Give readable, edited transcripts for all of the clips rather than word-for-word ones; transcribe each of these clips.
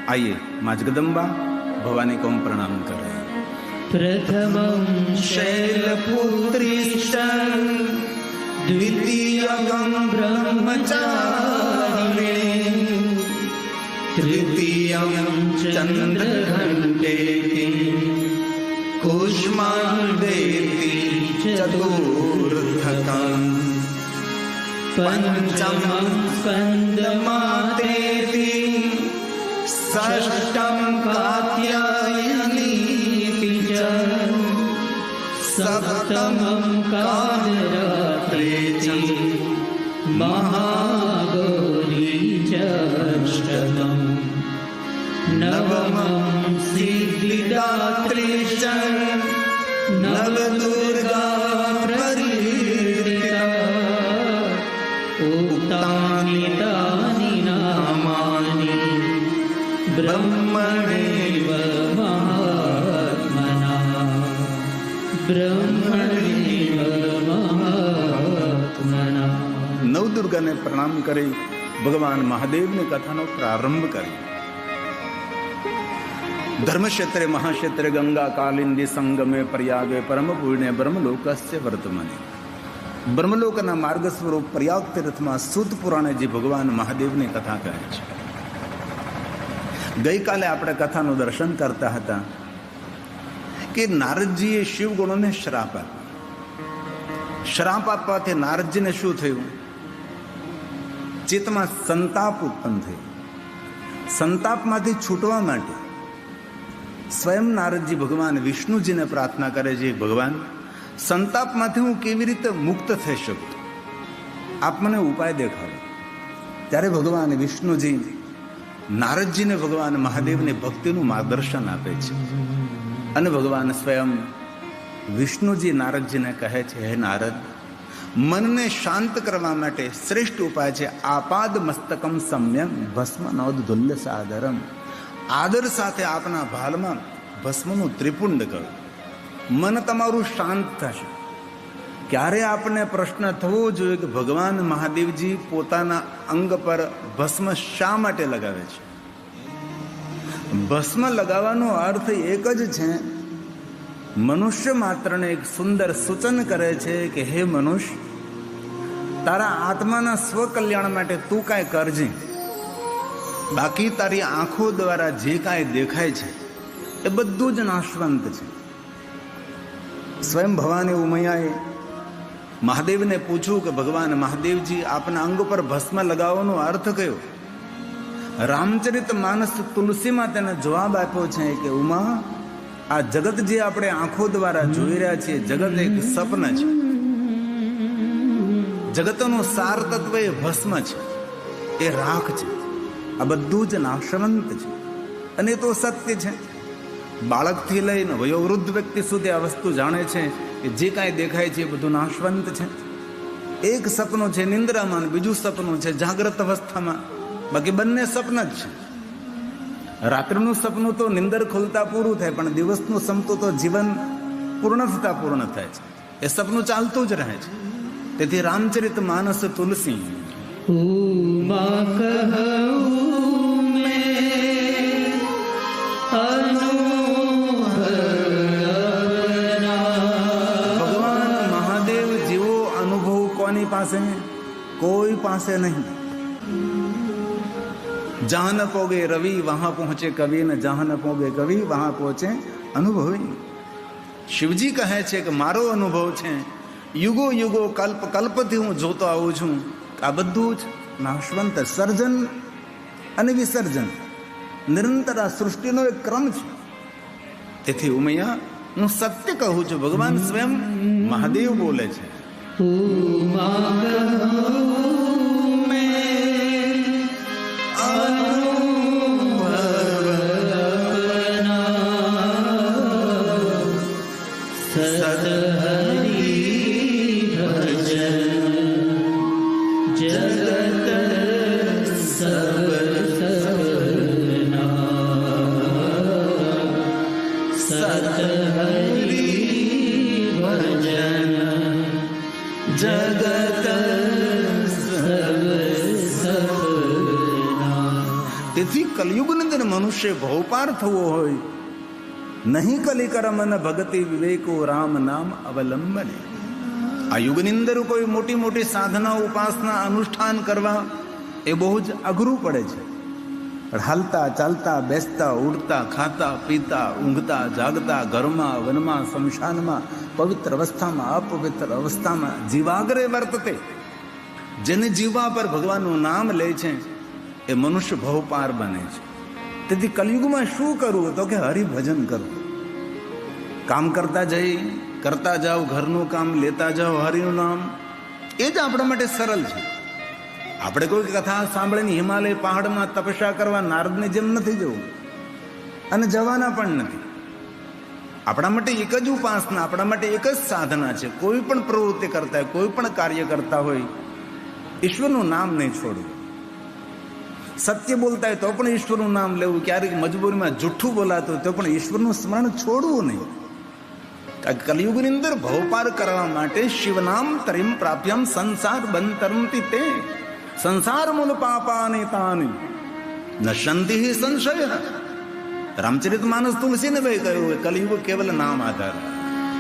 आइए माँ जगदम्बा भवानी को हम प्रणाम करें। प्रथमं शैलपुत्रीश्च द्वितीयं ब्रह्मचारिणी तृतीयं चन्द्रघण्टेति कूष्माण्डेति चतुर्थकम् पंचमं स्कन्दमातेति षष्ठं कात्यायनीति च सप्तमं कालरात्रेति महागौरी च अष्टमं नवमं सिद्धिदात्री च नवदुर्गा प्रकीर्तिता उक्तानि तानि नामानि ब्रह्मणैव महात्मना ब्रह्मणैव महात्मना। नवदुर्गा ने प्रणाम करे, भगवान महादेव ने कथा नो प्रारंभ करे। धर्मक्षेत्रे महाक्षेत्रे गंगा कालिंदी संगमे प्रयागे परम पुण्य ब्रह्मलोकस्य वर्तमाने। ब्रह्मलोकना मार्ग स्वरूप प्रयाग तीर्थ में सूत पुराणे जी भगवान महादेव ने कथा कहे छे। गई काले आपणे कथानु दर्शन करता हता कि नारदजीए शिव गुणों ने श्राप आप्यो। श्राप आपवाथी नारदजी ने शुं थयुं? चित्तमां संताप उत्पन्न थयो। संतापमांथी छूटवा माटे स्वयं नारदजी भगवान विष्णुजी ने प्रार्थना करे छे, भगवान संतापमांथी हूँ केवी रीते मुक्त थई शकું? आप मने उपाय देखाडो। त्यारे भगवान विष्णुजी नारदजी ने भगवान महादेव ने भक्तिનું मार्गदर्शन आपे छे અને ભગવાન સ્વયં વિષ્ણુજી નારદજીને કહે છે, હે નારદ, મનને શાંત કરવા માટે શ્રેષ્ઠ ઉપાય છે આપાદ મસ્તકમ સમ્યમ ભસ્મ નવદુલ્ય સાદરમ. આદર સાથે આપના ભાલમાં ભસ્મનું ત્રિપુંડ કરો. મન તમારું શાંત થશે. ક્યારે આપને પ્રશ્ન થવો જોઈએ કે ભગવાન મહાદેવજી પોતાના અંગ પર ભસ્મ શા માટે લગાવે છે? ભસ્મ લગાવવાનો અર્થ એક જ છે. મનુષ્ય માત્રને એક સુંદર સૂચન કરે છે કે હે મનુષ્ય, તારા આત્માના સ્વકલ્યાણ માટે તું કાંઈ કરજે. બાકી તારી આંખો દ્વારા જે કાંઈ દેખાય છે એ બધું જ નાશવંત છે. સ્વયં ભવાની ઉમૈયાએ મહાદેવને પૂછ્યું કે ભગવાન મહાદેવજી, આપના અંગ પર ભસ્મ લગાવવાનો અર્થ કયો? રામચરિત માનસ તુલસીમાં તેને જવાબ આપ્યો છે કે ઉમા, આ જગત જે આપણે આંખો દ્વારા જોઈ રહ્યા છીએ, જગત એક સપન છે. જગતનું સાર તત્વ એ ભસ્મ છે, એ રાખ છે. આ બધું જ નાશવંત છે અને એ તો સત્ય છે. બાળકથી લઈને વયોવૃદ્ધ વ્યક્તિ સુધી આ વસ્તુ જાણે છે કે જે કાંઈ દેખાય છે એ બધું નાશવંત છે. એક સપનું છે નિંદ્રામાં, બીજું સપનું છે જાગ્રત અવસ્થામાં. બાકી બંને સપન જ છે. રાત્રિનું સપનું તો નિંદર ખુલતા પૂરું થાય, પણ દિવસનું સપનું તો જીવન પૂર્ણ થતા પૂર્ણ થાય છે. એ સપનું ચાલતું જ રહે છે. તેથી રામચરિત માનસ તુલસી ભગવાન મહાદેવ જેવો અનુભવ કોની પાસે? કોઈ પાસે નહીં. जहां न पोगे रवि वहां पहुंचे कवि, न जहां न पोगे कवि वहां पहुंचे अनुभवी. शिवजी कहे छे कि मारो अनुभव छे, युगो युगो कल्प कल्पथी हूँ जोतो आવું છું. આ બધું જ નાશવંત, સર્જન અને વિસર્જન નિરંતર આ સૃષ્ટિનો એક ક્રમ છે. તેથી ઉમૈયા, હું સત્ય કહું છું. ભગવાન સ્વયં મહાદેવ બોલે છે, જગત કલયુગની અંદર મનુષ્ય ભવપાર થવો હોય, નહીં કલી કરમ ન ભગતિ વિવેકો રામ નામ અવલંબને. આ યુગની અંદર કોઈ મોટી મોટી સાધના, ઉપાસના, અનુષ્ઠાન કરવા એ બહુ જ અઘરું પડે છે. હાલતા ચાલતા, બેસતા ઉડતા, ખાતા પીતા, ઊંઘતા જાગતા, ઘરમાં વનમાં શમશાનમાં, પવિત્ર અવસ્થામાં અપવિત્ર અવસ્થામાં જીવાગ્રે વર્તતે. જેને જીવવા પર ભગવાનનું નામ લે છે એ મનુષ્ય ભવપાર બને છે. તેથી કલયુગમાં શું કરવું? તો કે હરિભજન કરવું. કામ કરતા જાઓ, ઘરનું કામ લેતા જાઓ, હરિનું નામ. એ જ આપણા માટે સરળ છે. આપણે કોઈ કથા સાંભળીને હિમાલય પહાડમાં તપસ્યા કરવા નારદની જેમ નથી જવું, અને જવાના પણ નથી. આપણા માટે એક જ ઉપાસના, આપણા માટે એક જ સાધના છે. કોઈ પણ પ્રવૃત્તિ કરતા હોય, કોઈ પણ કાર્ય કરતા હોય, ઈશ્વરનું નામ નહીં છોડવું. સત્ય બોલતા હોય તો પણ ઈશ્વરનું નામ લેવું. ક્યારેક મજબૂરીમાં જૂઠું બોલાતું હોય તો પણ ઈશ્વરનું સ્મરણ છોડવું નહીં. કલયુગની અંદર ભવપાર કરવા માટે શિવનામ તરીમ પ્રાપ્યમ સંસાર બંતરંતી તે સંસાર મૂલ પાપાની તાની નશંતિ સંશય. રામચરિત માનસ તુલસીને ભાઈ કહ્યું, કલયુગ કેવલ નામ આધાર.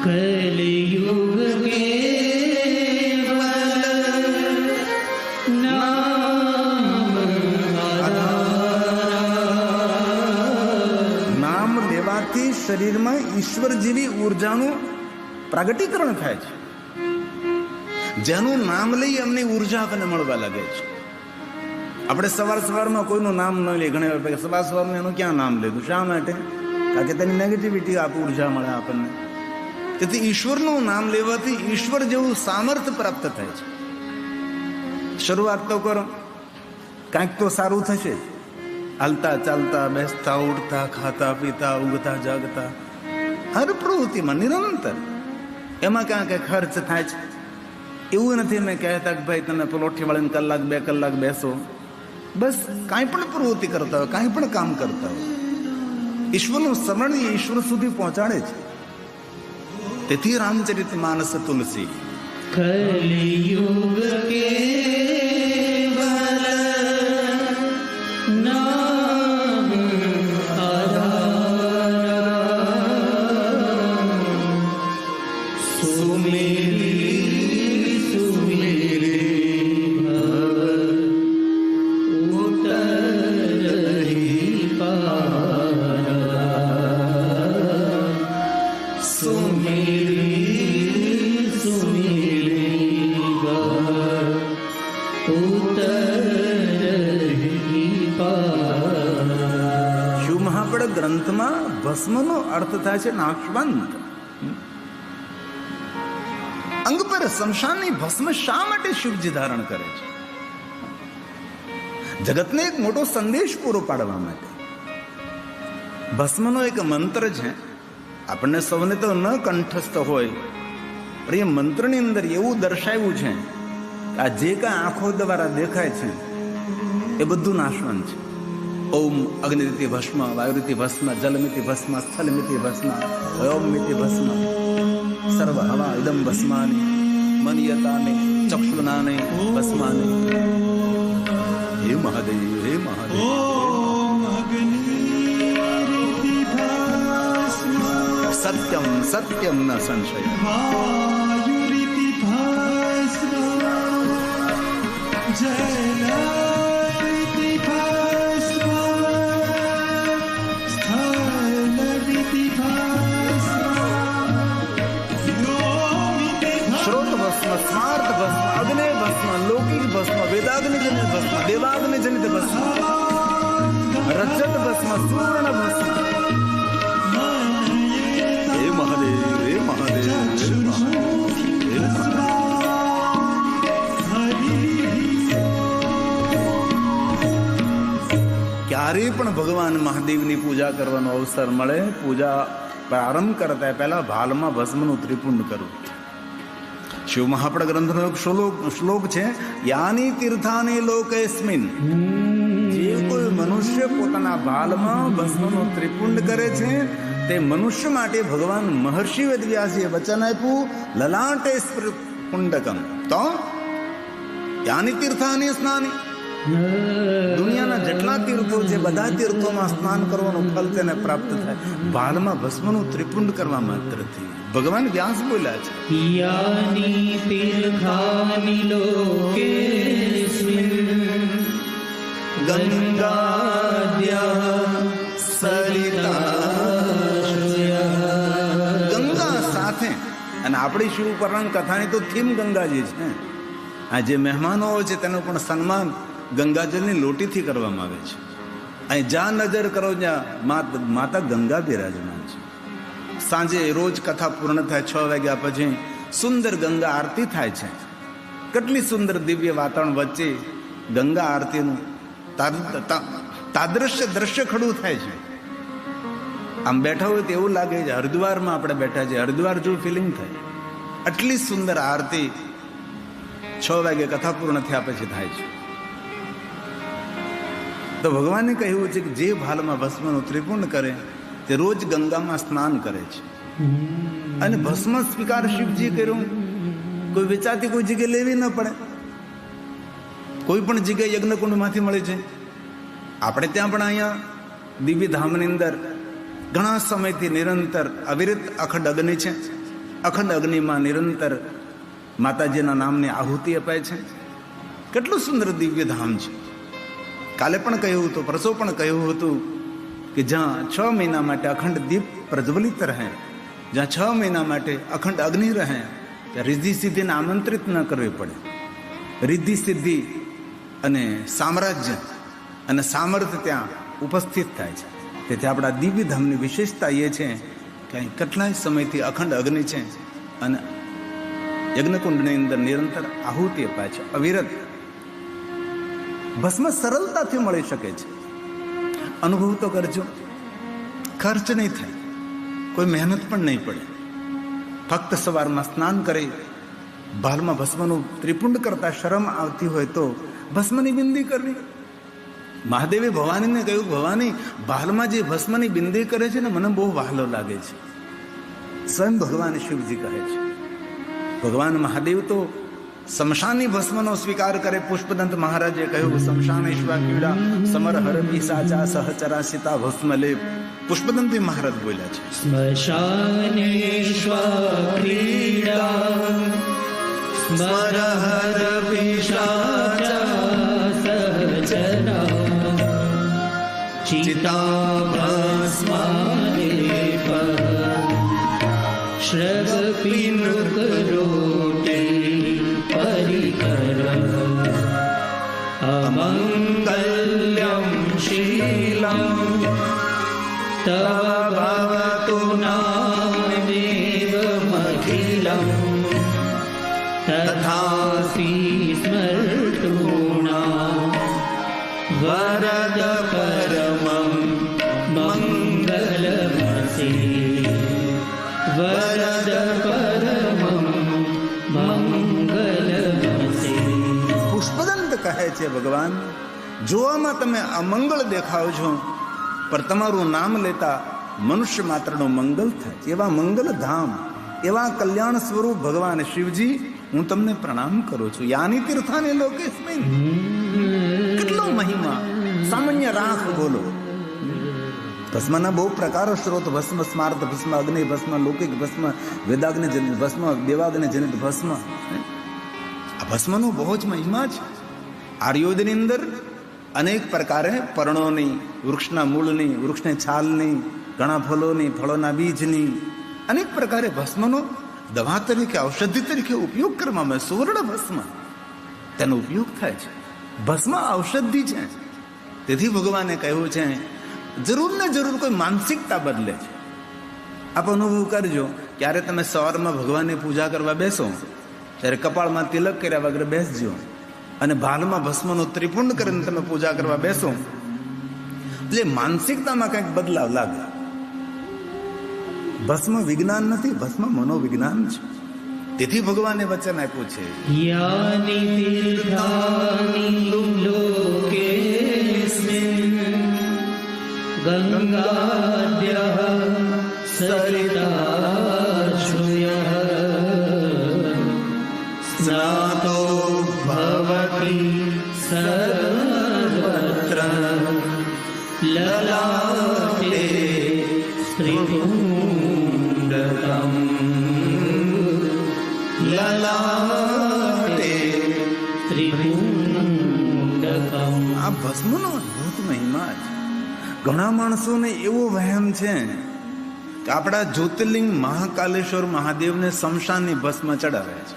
કલયુગ નામ લેવાથી શરીરમાં ઈશ્વર જેવી ઉર્જાનું પ્રગટીકરણ થાય છે. જેનું નામ લઈ અમને ઉર્જા આપણને મળવા લાગે છે. આપણે સવારમાં કોઈનું નામ ન લઈએ. ઘણી વાર સવારમાં એનું ક્યાં નામ લીધું? શા માટે? કારણ કે તેની નેગેટિવિટી ઉર્જા મળે આપણને. તેથી ઈશ્વરનું નામ લેવાથી ઈશ્વર જેવું સામર્થ્ય પ્રાપ્ત થાય છે. શરૂઆત તો કરો, કાંઈક તો સારું થશે. હાલતા ચાલતા, બેસતા ઉડતા, ખાતા પીતા, ઊંઘતા જાગતા, હર પ્રવૃત્તિમાં નિરંતર. એમાં ક્યાં કંઈ ખર્ચ થાય છે એવું નથી. મેં કહેતા કે ભાઈ તમે પલોઠી વાળીને કલાક 2 કલાક બેસો. બસ કાંઈ પણ પ્રવૃત્તિ કરતા હોય, કાંઈ પણ કામ કરતા હોય, ઈશ્વરનું સ્મરણ ઈશ્વર સુધી પહોંચાડે છે. તેથી રામચરિત માનસ તુલસી કલયુગ કેવલ નામ આધાર સુમેરી સુમેરી ભવ ઉતરહી પાર. સુમેરી સુમેરી ભવ ઉતરહી પાર. શિવ મહાપડ ગ્રંથમાં ભસ્મનો અર્થ થાય છે નાશવંત. અંગ પર શમશાનની ભસ્મ શા માટે શિવજી ધારણ કરે છે? જગતને એક મોટો સંદેશ પૂરો પાડવા માટે. ભસ્મનો એક મંત્ર છે, આપણને સૌને તો ન કંઠસ્થ હોય, પણ એ મંત્રની અંદર એવું દર્શાવ્યું છે કે આ જે કાંઈ આંખો દ્વારા દેખાય છે એ બધું નાશવંત છે. ઓમ અગ્નિરિતિ ભસ્મ, વાયુરિતિ ભસ્મ, જલમિતિ ભસ્મ, સ્થલમિતિ ભસ્મ, વ્યોમમિતિ ભસ્મ, સર્વ હવા ઇદમ ભસ્માની મનિયતાને ચક્ષુનાને ભસ્માને. હે મહાદેવ, હે મહાદેવ. સત્યમ સત્યમ ન સંશય. શ્રોત ભસ્મ, સ્માર્ત ભસ્મ, અગ્નિ ભસ્મ, લૌકિક ભસ્મ, વેદાગ્નિ જનિત ભસ્મ, દેવાગ્નિ જનિત ભસ્મ, રજત ભસ્મ, સુવર્ણ ભસ્મ. હે મહાદેવ, હે મહાદેવ, હે મહાદેવ. ક્યારેય પણ ભગવાન મહાદેવની પૂજા કરવાનો અવસર મળે, પૂજા પ્રારંભ કરતા પહેલા ભાલમાં ભસ્મનું ત્રિપુંડ કરવું. શિવ મહાપડ ગ્રંથનો એક શ્લોક છે, યાની તીર્થાની લોકેસ્મિન. જે કોઈ મનુષ્ય પોતાના ભાલમાં ભસ્મનું ત્રિપુંડ કરે છે તે મનુષ્ય માટે ભગવાન મહર્ષિ વેદવ્યાસે વચન આપ્યું, લલાટે પુંડકમ. તો યાની તીર્થાની સ્નાની, દુનિયાના જેટલા તીર્થો છે બધા તીર્થોમાં સ્નાન કરવાનું ફળ તેને પ્રાપ્ત થાય, ભાલમાં ભસ્મનું ત્રિપુંડ કરવા માત્રથી. ભગવાન વ્યાસ બોલ્યા છે, યાની તીર્થાની લોકેસ્મિન ગંગાદ્યા સરિતા. ગંગા સાથે, અને આપણી શિવપુરાણ કથાની તો થીમ ગંગાજી છે. આ જે મહેમાનો હોય છે તેનું પણ સન્માન ગંગાજળની લોટીથી કરવામાં આવે છે. અહીં જ્યાં નજર કરો ત્યાં માતા ગંગા બિરાજમાન છે. સાંજે રોજ કથા પૂર્ણ થાય 6 વાગ્યા પછી સુંદર ગંગા આરતી થાય છે. કેટલી સુંદર દિવ્ય વાતાવરણ વચ્ચે ગંગા આરતીનું તાદૃશ્ય દ્રશ્ય ખડું થાય છે. આમ બેઠા હોય તો એવું લાગે છે હરિદ્વારમાં આપણે બેઠા છે, હરિદ્વાર જેવું ફિલિંગ થાય. આટલી સુંદર આરતી 6 વાગે કથા પૂર્ણ થયા પછી થાય છે. તો ભગવાને કહ્યું છે કે જે ભાલમાં ભસ્મનું ત્રિપુંડ કરે તે રોજ ગંગામાં સ્નાન કરે છે. અને ભસ્મ સ્વીકાર શિવજી કર્યું, કોઈ વેચાતી કોઈ જગ્યાએ લેવી ન પડે. કોઈ પણ જગ્યાએ યજ્ઞકુંડમાંથી મળે છે. આપણે ત્યાં પણ અહીંયા દિવ્ય ધામની અંદર ઘણા સમયથી નિરંતર અવિરત અખંડ અગ્નિ છે. અખંડ અગ્નિમાં નિરંતર માતાજીના નામની આહુતિ અપાય છે. કેટલું સુંદર દિવ્ય ધામ છે. કાલે પણ કહ્યું હતું, પરસો પણ કહ્યું હતું કે જ્યાં 6 મહિના માટે અખંડ દીપ પ્રજ્વલિત રહે, જ્યાં 6 મહિના માટે અખંડ અગ્નિ રહે, ત્યાં રિદ્ધિ સિદ્ધિને આમંત્રિત ન કરવી પડે. રિદ્ધિ સિદ્ધિ અને સામ્રાજ્ય અને સામર્થ્ય ત્યાં ઉપસ્થિત થાય છે. તેથી આપણા દિવ્ય ધામની વિશેષતા એ છે કે અહીં કેટલાય સમયથી અખંડ અગ્નિ છે અને યજ્ઞકુંડની અંદર નિરંતર આહુતિ અપાય છે અવિરત. ભસ્મ સરળતાથી મળી શકે છે. અનુભવ તો કરજો, ખર્ચ નહીં થાય, કોઈ મહેનત પણ નહીં પડે. ફક્ત સવારમાં સ્નાન કરી ભાલમાં ભસ્મનું ત્રિપુંડ કરતા શરમ આવતી હોય તો ભસ્મની બિંદી કરવી. મહાદેવે ભવાનીને કહ્યું, ભવાની ભાલમાં જે ભસ્મની બિંદી કરે છે ને મને બહુ વહાલો લાગે છે. સ્વયં ભગવાન શિવજી કહે છે. ભગવાન મહાદેવ તો શમશાની ભસ્મનો સ્વીકાર કરે. પુષ્પદંત મહારાજે કહ્યું, શમશાન ઈશ્વા કીડા સમર હરપી સાચા સહચરા સીતા ભસ્મ લેપ. પુષ્પદંત મહારાજ બોલ્યા છે, સ્મશાનેશ્વા ક્રીડા સ્મર હરપી સાચા સહચરા ચિતા ભસ્માલેપ શ્રવપિનુકરોટે પરિકરમ અમંગલ્યમ શીલમ તવ ભવતુ નામેવમખિલમ તથાસી સ્મર્તુણા વરદ પરમં મંગલમસી વરદ પરમં મંગલમસી. પુષ્પદંત કહે છે, ભગવાન જોવામાં તમે અમંગળ દેખાવ છો, પણ તમારું નામ લેતા મનુષ્ય માત્રનો મંગલ થાય. એવા મંગલ ધામ, એવા કલ્યાણ સ્વરૂપ ભગવાન શિવજી, હું તમને પ્રણામ કરું છું. યાની તીર્થાની લોકેસ્મિન. કેટલો મહિમા. સામાન્ય રાખ બોલો. ભસ્મના બહુ પ્રકારો સ્ત્રોત, ભસ્મ સ્માર્ત ભસ્મ, અગ્નિ ભસ્મ, લૌકિક ભસ્મ, વેદાગ્નિ જનિત ભસ્મ, દેવાગ્નિ જનિત ભસ્મ. આ ભસ્મનો બહુ જ મહિમા છે. આર્યોદની અંદર અનેક પ્રકારે પર્ણોની, વૃક્ષના મૂળની, વૃક્ષની છાલની, ઘણા ફળોની, ફળોના બીજની, અનેક પ્રકારે ભસ્મનો દવા તરીકે, ઔષધિ તરીકે ઉપયોગ કરવામાં આવે. સુવર્ણ ભસ્મ તેનો ઉપયોગ થાય છે. ભસ્મ ઔષધિ છે. તેથી ભગવાને કહ્યું છે, જરૂર ને જરૂર કોઈ માનસિકતા બદલે છે. આપ અનુભવ કરજો. ક્યારે તમે સવારમાં ભગવાનની પૂજા કરવા બેસો ત્યારે કપાળમાં તિલક કર્યા વગર બેસજો, અને ભાલમાં ભસ્મનો ત્રિપુંડ કરીને તમે પૂજા કરવા બેસો એટલે માનસિકતામાં કંઈક બદલાવ લાગે. ભસ્મ વિજ્ઞાન નથી, ભસ્મ મનોવિજ્ઞાન છે. તેથી ભગવાને વચન આપ્યું છે, યાની તીર્થાની લોકેસ્મિન ગંગાદ્યઃ સરિતાશ્રુયઃ સ્નાતો ભવતિ સર્વ લલાટે ત્રિપુંડકમ લલાટે ત્રિપુંડકમ. આ ભસ્મનો અદ્ભુત મહિમા છે. ઘણા માણસોને એવો વહેમ છે કે આપણા જ્યોતિર્લિંગ મહાકાલેશ્વર મહાદેવને શમશાનની ભસ્મ ચડાવે છે.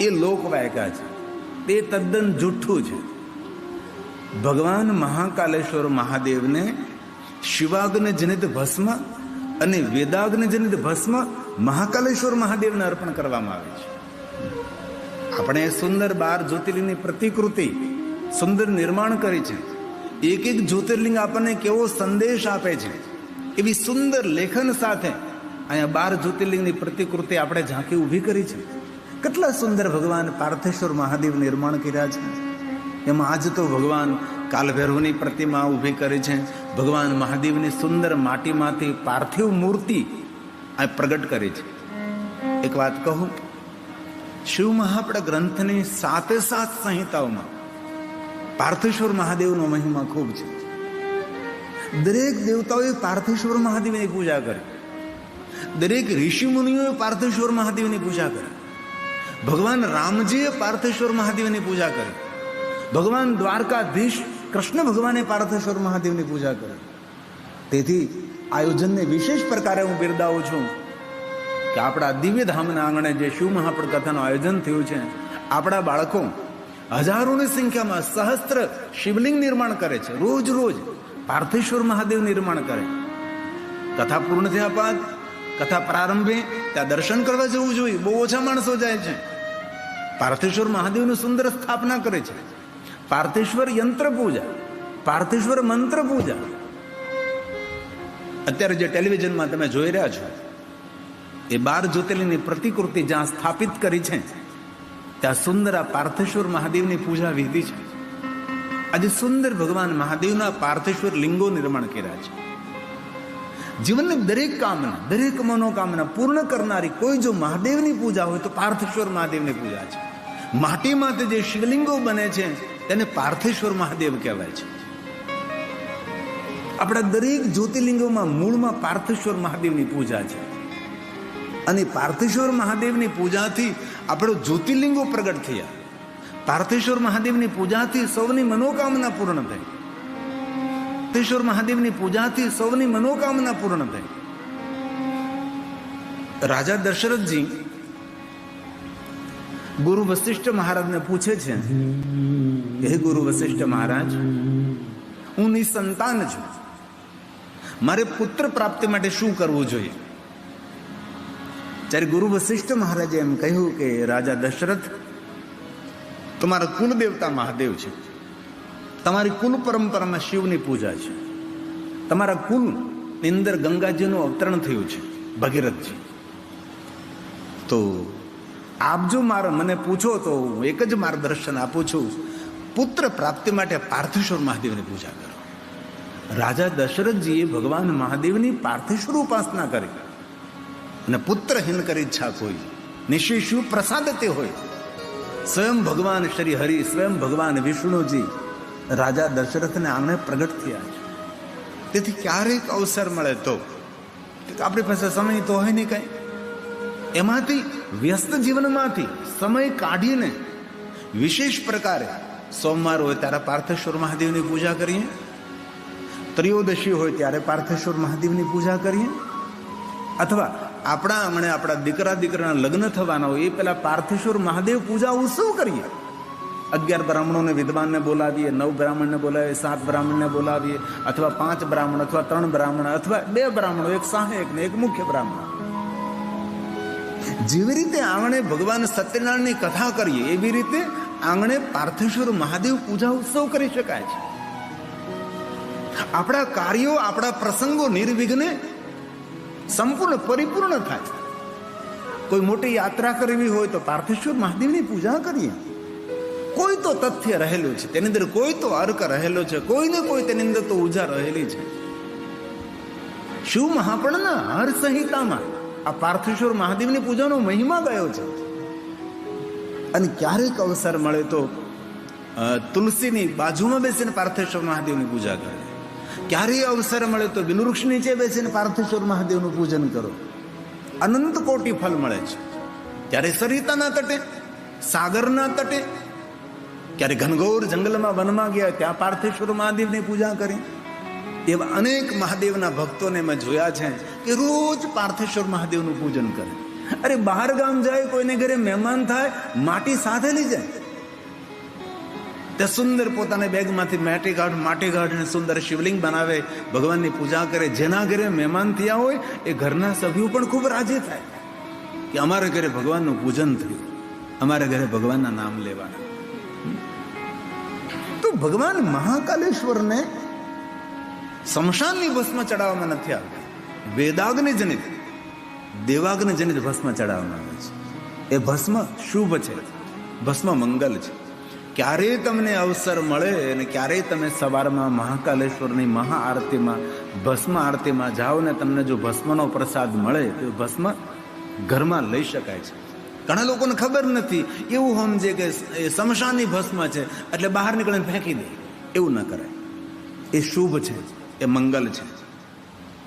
એ લોકવાયકા છે. તે તદ્દન જૂઠું છે. ભગવાન મહાકાલેશ્વર મહાદેવને શિવાગ્નિ જનિત ભસ્મ અને વેદાગ્નિ જનિત ભસ્મ મહાકાલેશ્વર મહાદેવને અર્પણ કરવામાં આવે છે. આપણે સુંદર 12 જ્યોતિર્લિંગની પ્રતિકૃતિ સુંદર નિર્માણ કરી છે. એક એક જ્યોતિર્લિંગ આપણને કેવો સંદેશ આપે છે એવી સુંદર લેખન સાથે અહીંયા 12 જ્યોતિર્લિંગની પ્રતિકૃતિ આપણે ઝાંકી ઊભી કરી છે. કેટલા સુંદર ભગવાન પાર્થેશ્વર મહાદેવ નિર્માણ કર્યા છે. એમાં આજ તો ભગવાન કાલભૈરવની પ્રતિમા ઊભી કરી છે. ભગવાન મહાદેવની સુંદર માટીમાંથી પાર્થિવ મૂર્તિ આ પ્રગટ કરી છે. એક વાત કહું, શિવ મહાપડા ગ્રંથની 7 સંહિતાઓમાં પાર્થેશ્વર મહાદેવનો મહિમા ખૂબ છે. દરેક દેવતાઓએ પાર્થેશ્વર મહાદેવની પૂજા કરી. દરેક ઋષિ મુનિઓએ પાર્થેશ્વર મહાદેવની પૂજા કરી. ભગવાન રામજીએ પાર્થેશ્વર મહાદેવની પૂજા કરી. ભગવાન દ્વારકાધીશ કૃષ્ણ ભગવાને પાર્થેશ્વર મહાદેવની પૂજા કરી. તેથી આયોજનને વિશેષ પ્રકારે હું બિરદાવું છું કે આપણા દિવ્ય ધામના આંગણે જે શિવ મહાપડ કથાનું આયોજન થયું છે, આપણા બાળકો હજારોની સંખ્યામાં સહસ્ત્ર શિવલિંગ નિર્માણ કરે છે. રોજ રોજ પાર્થેશ્વર મહાદેવ નિર્માણ કરે. કથા પૂર્ણ થયા બાદ કથા પ્રારંભે ત્યાં દર્શન કરવા જવું જોઈએ. બહુ ઓછા માણસો જાય છે. પાર્થેશ્વર મહાદેવની સુંદર સ્થાપના કરે છે. પાર્થેશ્વર યંત્ર પૂજા, પાર્થેશ્વર મંત્ર પૂજા. અત્યારે જે ટેલિવિઝનમાં તમે જોઈ રહ્યા છો એ 12 જ્યોતિર્લિંગની પ્રતિકૃતિ જ્યાં સ્થાપિત કરી છે ત્યાં સુંદર આ પાર્થેશ્વર મહાદેવની પૂજા વિધિ છે. આજે સુંદર ભગવાન મહાદેવના પાર્થેશ્વર લિંગો નિર્માણ કર્યા છે. જીવનની દરેક કામના, દરેક મનોકામના પૂર્ણ કરનારી કોઈ જો મહાદેવની પૂજા હોય તો પાર્થેશ્વર મહાદેવની પૂજા છે. માટીમાંથી જે શિવલિંગો બને છે તેને પાર્થેશ્વર મહાદેવ કહેવાય છે. આપણા દરેક જ્યોતિર્લિંગોમાં મૂળમાં પાર્થેશ્વર મહાદેવની પૂજા છે. અને પાર્થેશ્વર મહાદેવની પૂજાથી આપણો જ્યોતિર્લિંગો પ્રગટ થયા. પાર્થેશ્વર મહાદેવની પૂજાથી સૌની મનોકામના પૂર્ણ થઈ. પાર્થેશ્વર મહાદેવની પૂજાથી સૌની મનોકામના પૂર્ણ થઈ. રાજા દશરથજી ગુરુ વશિષ્ઠ મહારાજને પૂછે છે, હે ગુરુ વશિષ્ઠ મહારાજ, હું નિસંતાન છું, મારે પુત્ર પ્રાપ્તિ માટે શું કરવું જોઈએ? ત્યારે ગુરુ વશિષ્ઠ મહારાજે એમ કહ્યું કે રાજા દશરથ, તમારા કુલ દેવતા મહાદેવ છે. તમારી કુલ પરંપરામાં શિવની પૂજા છે. તમારા કુલની અંદર ગંગાજીનું અવતરણ થયું છે, ભગીરથજી. તો આપ જો મને પૂછો તો હું એક જ માર્ગદર્શન આપું છું, પુત્ર પ્રાપ્તિ માટે પાર્થેશ્વર મહાદેવની પૂજા કરો. રાજા દશરથજીએ ભગવાન મહાદેવની પાર્થેશ્વર ઉપાસના કરી અને પુત્રહીન કરી ઈચ્છા કોઈ નિશિશુ પ્રસાદ તે હોય. સ્વયં ભગવાન શ્રી હરિ, સ્વયં ભગવાન વિષ્ણુજી રાજા દશરથને આંગણે પ્રગટ થયા છે. તેથી ક્યારેક અવસર મળે તો, આપણી પાસે સમય તો હોય નહીં કઈ, એમાંથી વ્યસ્ત જીવનમાંથી સમય કાઢીને વિશેષ પ્રકારે સોમવાર હોય ત્યારે પાર્થેશ્વર મહાદેવની પૂજા કરીએ, ત્રયોદશી હોય ત્યારે પાર્થેશ્વર મહાદેવની પૂજા કરીએ, અથવા આપણા આંગણે આપણા દીકરાના લગ્ન થવાના હોય એ પેલા પાર્થેશ્વર મહાદેવ પૂજા ઉત્સવ કરીએ. 11 બ્રાહ્મણોને વિદ્વાનને બોલાવીએ, 9 બ્રાહ્મણને બોલાવીએ, 7 બ્રાહ્મણને બોલાવીએ, અથવા 5 બ્રાહ્મણ, અથવા 3 બ્રાહ્મણ, અથવા 2 બ્રાહ્મણો, એક સહાયક ને એક મુખ્ય બ્રાહ્મણ. જેવી રીતે આંગણે ભગવાન સત્યનારાયણની કથા કરીએ એવી રીતે આંગણે પાર્થેશ્વર મહાદેવ પૂજા ઉત્સવ કરી શકાય છે. આપણા કાર્યો, આપણા પ્રસંગો નિર્વિઘ્ને સંપૂર્ણ પરિપૂર્ણ થાય. કોઈ મોટી યાત્રા કરવી હોય તો પાર્થેશ્વર મહાદેવની પૂજા કરીએ. કોઈ તો તથ્ય રહેલું છે તેની અંદર, કોઈ તો અર્ક રહેલો છે, કોઈ ને કોઈ તેની અંદર તો ઉર્જા રહેલી છે. શિવ મહાપણના હર સંહિતામાં આ પાર્થેશ્વર મહાદેવની પૂજાનો મહિમા ગયો છે. અને ક્યારેક અવસર મળે તો તુલસીની બાજુમાં બેસીને પાર્થેશ્વર મહાદેવની પૂજા કરે. ક્યારેય અવસર મળે તો બિલવૃક્ષ નીચે બેસીને પાર્થેશ્વર મહાદેવનું પૂજન કરો, અનંત કોટી ફલ મળે છે. ક્યારે સરિતાના તટે, સાગરના તટે, ક્યારે ઘનઘોર જંગલમાં વનમાં ગયા, ત્યાં પાર્થેશ્વર મહાદેવની પૂજા કરી. એવા અનેક મહાદેવના ભક્તોને મેં જોયા છે કે રોજ પાર્થેશ્વર મહાદેવનું પૂજન કરે. અરે બહાર ગામ જાય, કોઈને ઘરે મહેમાન થાય, માટી સાથે લઈ જાય, તે સુંદર પોતાના બેગમાંથી માટી કાઢીને સુંદર શિવલિંગ બનાવે, ભગવાનની પૂજા કરે. જેના ઘરે મહેમાન થયા હોય એ ઘરના સભ્યો પણ ખૂબ રાજી થાય કે અમારા ઘરે ભગવાનનું પૂજન થયું, અમારા ઘરે ભગવાનના નામ લેવાના. તો ભગવાન મહાકાલેશ્વરને શમશાનની ભસ્મ ચડાવવામાં નથી આવતી, વેદાગ્નિ જનિત, દેવાગ્નિ જનિત ભસ્મ ચડાવવામાં આવે છે. એ ભસ્મ શુભ છે, ભસ્મ મંગલ છે. ક્યારેય તમને અવસર મળે અને ક્યારેય તમે સવારમાં મહાકાલેશ્વરની મહાઆરતીમાં, ભસ્મ આરતીમાં જાઓ ને તમને જો ભસ્મનો પ્રસાદ મળે તો ભસ્મ ઘરમાં લઈ શકાય છે. ઘણા લોકોને ખબર નથી, એવું સમજે કે એ શમશાનની ભસ્મ છે એટલે બહાર નીકળીને ફેંકી દે. એવું ન કરાય. એ શુભ છે, એ મંગલ છે.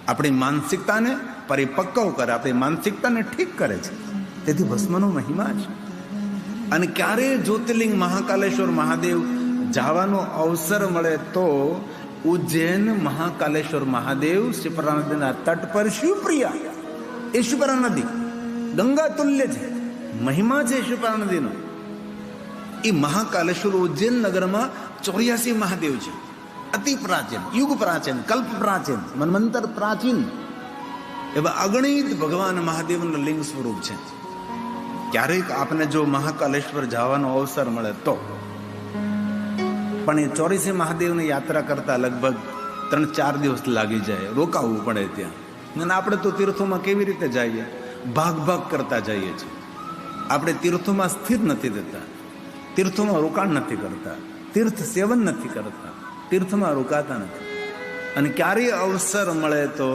આપણી માનસિકતાને પરિપક્વ કરે, આપણી માનસિકતાને ઠીક કરે છે. તેથી ભસ્મનો મહિમા છે. અને ક્યારેય જ્યોતિર્લિંગ મહાકાલેશ્વર મહાદેવ જવાનો અવસર મળે તો ઉજ્જૈન મહાકાલેશ્વર મહાદેવ શિપ્રા નદીના તટ પર શિવપ્રિયા, એ શિપ્રા નદી ગંગા તુલ્ય છે, મહિમા છે શિપ્રા નદીનો. એ મહાકાલેશ્વર ઉજ્જૈન નગરમાં 84 મહાદેવ છે. અતિ પ્રાચીન, યુગ પ્રાચીન, કલ્પ પ્રાચીન, મન્વંતર પ્રાચીન એવા અગણિત ભગવાન મહાદેવનું લિંગ સ્વરૂપ છે. ક્યારેક આપને જો મહાકાલેશ્વર જવાનો અવસર મળે તો, પણ એ 84 મહાદેવની યાત્રા કરતા લગભગ 3-4 દિવસ લાગી જાય, રોકાવું પડે ત્યાં. અને આપણે તો તીર્થોમાં કેવી રીતે જઈએ? ભાગ કરતા જઈએ છીએ. આપણે તીર્થોમાં સ્થિર નથી થતા, તીર્થોમાં રોકાણ નથી કરતા, તીર્થ સેવન નથી કરતા, તીર્થમાં રોકાતા નથી. અને ક્યારેય અવસર મળે તો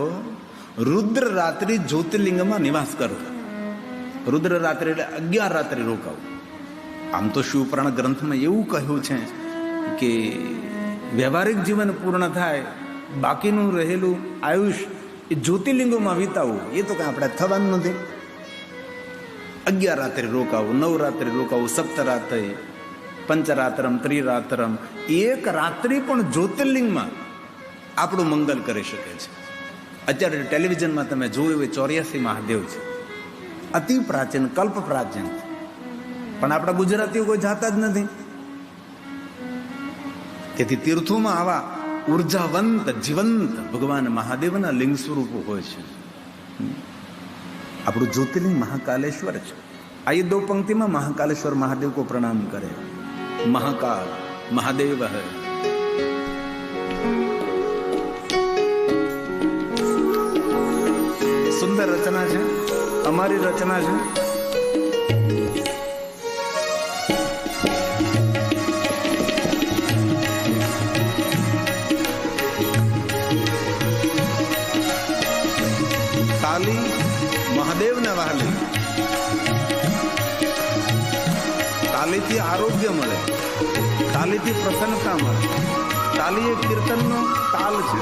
રુદ્ર રાત્રિ જ્યોતિર્લિંગમાં નિવાસ કરતા. રુદ્ર રાત્રિ એટલે 11 રાત્રિ રોકાવું. આમ તો શિવપુરાણ ગ્રંથમાં એવું કહ્યું છે કે વ્યવહારિક જીવન પૂર્ણ થાય, બાકીનું રહેલું આયુષ્ય એ જ્યોતિર્લિંગોમાં વિતાવવું, એ તો કાંઈ આપણે થવાનું નથી. 11 રાત્રિ રોકાવું, 9 રાત્રિ રોકાવું, સપ્તરાત્રિ, પંચરાત્રમ, ત્રિરાત્રમ, એક રાત્રિ પણ જ્યોતિર્લિંગમાં આપણું મંગલ કરી શકે છે. અત્યારે ટેલિવિઝનમાં તમે જોયું એ 84 મહાદેવ છે, અતિ પ્રાચીન, કલ્પ પ્રાચીન. પણ આપણા ગુજરાતીઓ કોઈ જાતા જ નથી. તેથી તીર્થોમાં આવા ઉર્જાવંત, જીવંત ભગવાન મહાદેવના લિંગ સ્વરૂપો હોય છે. આપણું જ્યોતિર્લિંગ મહાકાલેશ્વર છે. આ 2 પંક્તિમાં મહાકાલેશ્વર મહાદેવ કો પ્રણામ કરે. મહાકાલ મહાદેવ હૈ. સુંદર રચના છે, અમારી રચના છે. તાલી મહાદેવના વહાલી. તાલીથી આરોગ્ય મળે, તાલીથી પ્રસન્નતા મળે. તાલી એ કીર્તનનો તાલ છે.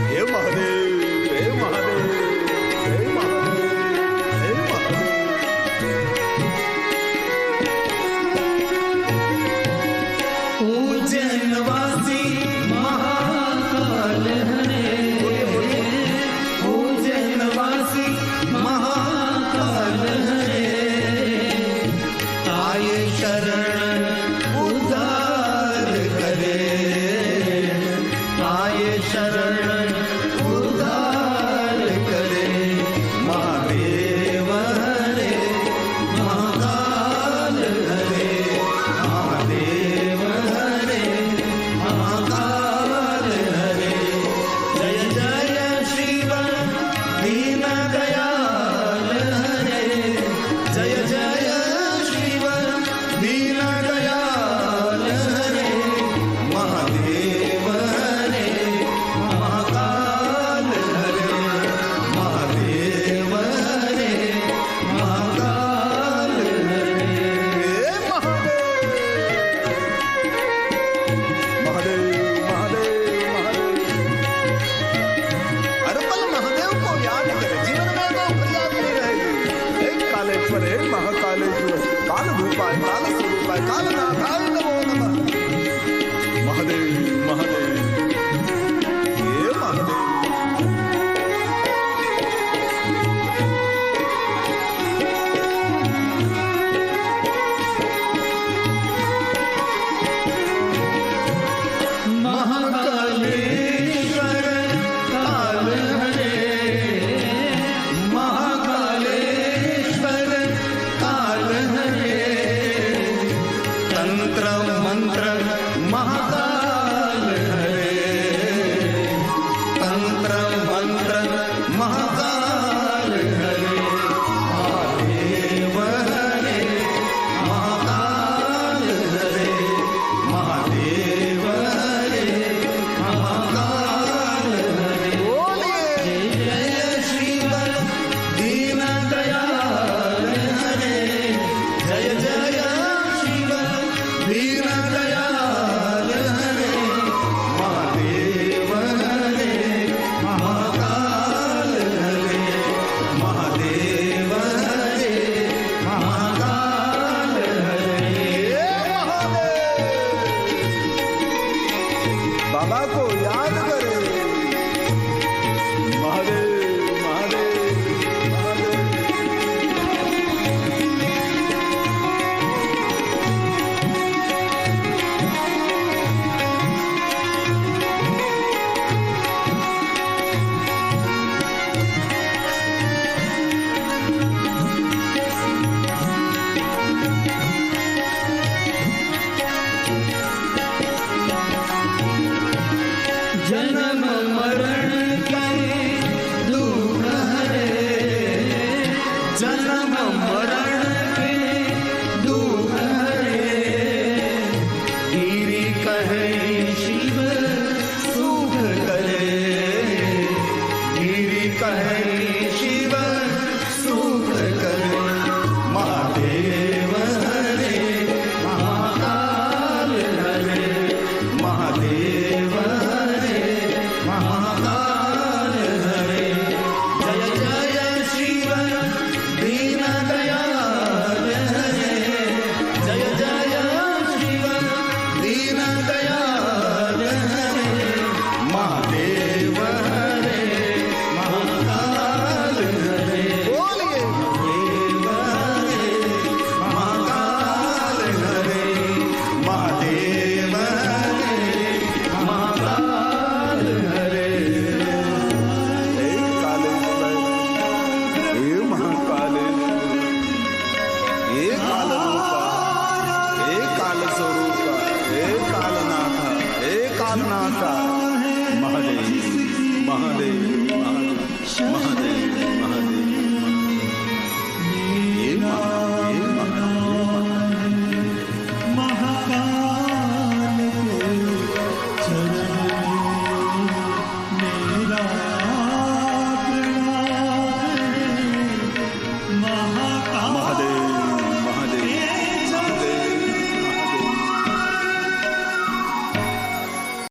હે મહાદેવ, હે મહાદેવ. काल रूपाय काल स्वरूपाय कालनाथाय नमो नमः। महादेव महादेव हे महादेव। महाकालेश्वर काल हरे, महाकालेश्वर काल हरे, तंत्र मंत्र महाकाल हरे, तंत्र मंत्र महाकाल हरे, महादेव हरे महाकाल हरे, महादेव हरे महाकाल हरे। बोलिए जय शिव दीन दयाल हरे, जय जय शिव दीन दयाल हरे, महादेव हरे महाकाल हरे, महादेव हरे महाकाल हरे। बाबा को याद करे। महादेव महादेव महादेव। जन्म मरण के दुख हरे, जन्म मरण के दुख हरे, गिरी कहे शिव सुख करे, गिरी कहे शिव सुख करे। महादेव हरे महाकाल हरे, महादेव हरे महाकाल हरे। जय जय शिव दीन दयाल हरे, जय जय शिव दीन दयाल हरे, महादेव हरे महाकाल हरे। बोलिए महादेव हरे महाकाल हरे, महादेव हरे महाकाल हरे। हे कालेश्वर, हे महाकालेश्वर, हे कालरूपा, हे कालस्वरूपा, हे कालनाथा, हे कालनाथा। महादेव महादेव महादेव महादेव।